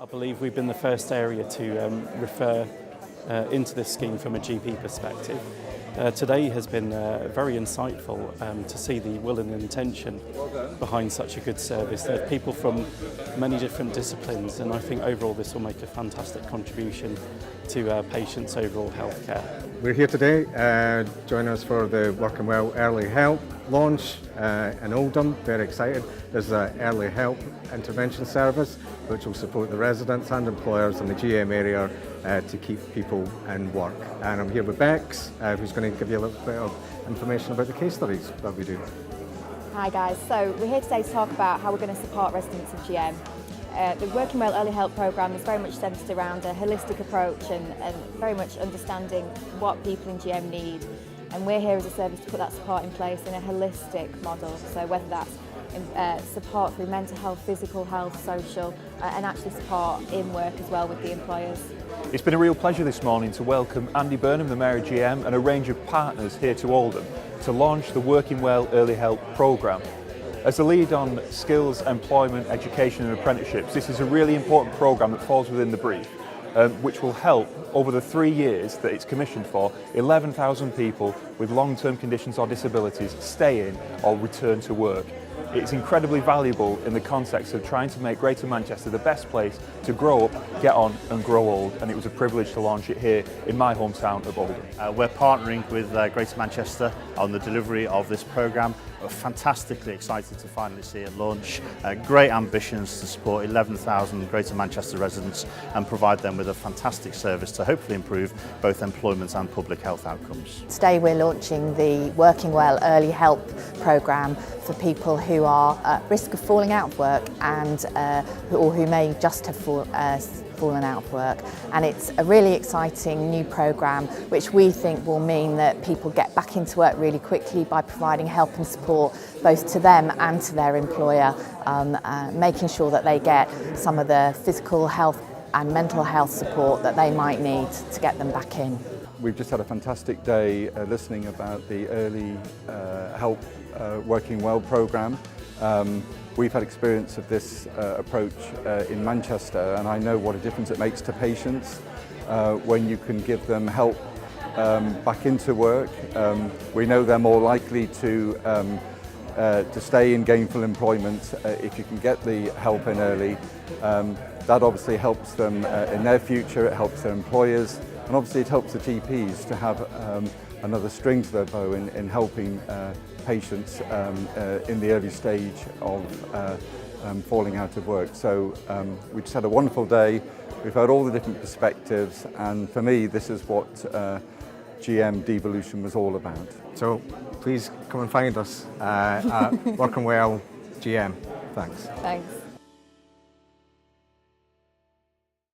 I believe we've been the first area to refer into this scheme from a GP perspective. Today has been very insightful to see the will and intention behind such a good service. There are people from many different disciplines, and I think overall this will make a fantastic contribution to patients' overall healthcare. We're here today. Join us for the Working Well Early Help launch in Oldham. Very excited. There's an early help intervention service which will support the residents and employers in the GM area to keep people in work. And I'm here with Bex, who's going to give you a little bit of information about the case studies that we do. Hi guys, so we're here today to talk about how we're going to support residents of GM. The Working Well Early Help programme is very much centred around a holistic approach and very much understanding what people in GM need. And we're here as a service to put that support in place in a holistic model. So whether that's support through mental health, physical health, social, and actually support in work as well with the employers. It's been a real pleasure this morning to welcome Andy Burnham, the Mayor of GM, and a range of partners here to Oldham to launch the Working Well Early Help programme. As the lead on skills, employment, education and apprenticeships, this is a really important programme that falls within the brief, which will help over the 3 years that it's commissioned for 11,000 people with long-term conditions or disabilities stay in or return to work. It's incredibly valuable in the context of trying to make Greater Manchester the best place to grow up, get on and grow old, and it was a privilege to launch it here in my hometown of Oldham. We're partnering with Greater Manchester on the delivery of this programme. We're fantastically excited to finally see it launch. Great ambitions to support 11,000 Greater Manchester residents and provide them with a fantastic service to hopefully improve both employment and public health outcomes. Today we're launching the Working Well Early Help programme for people who are at risk of falling out of work and or who may just have fallen out of work. And it's a really exciting new programme which we think will mean that people get back into work really quickly by providing help and support both to them and to their employer, making sure that they get some of the physical health and mental health support that they might need to get them back in. We've just had a fantastic day listening about the Early Help Working Well programme. We've had experience of this approach in Manchester, and I know what a difference it makes to patients when you can give them help back into work. We know they're more likely to stay in gainful employment if you can get the help in early. That obviously helps them in their future, it helps their employers, and obviously it helps the GPs to have another string to their bow in helping patients in the early stage of falling out of work. So we just had a wonderful day. We've heard all the different perspectives, and for me this is what GM Devolution was all about. So please come and find us at Working Well GM. Thanks. Thanks.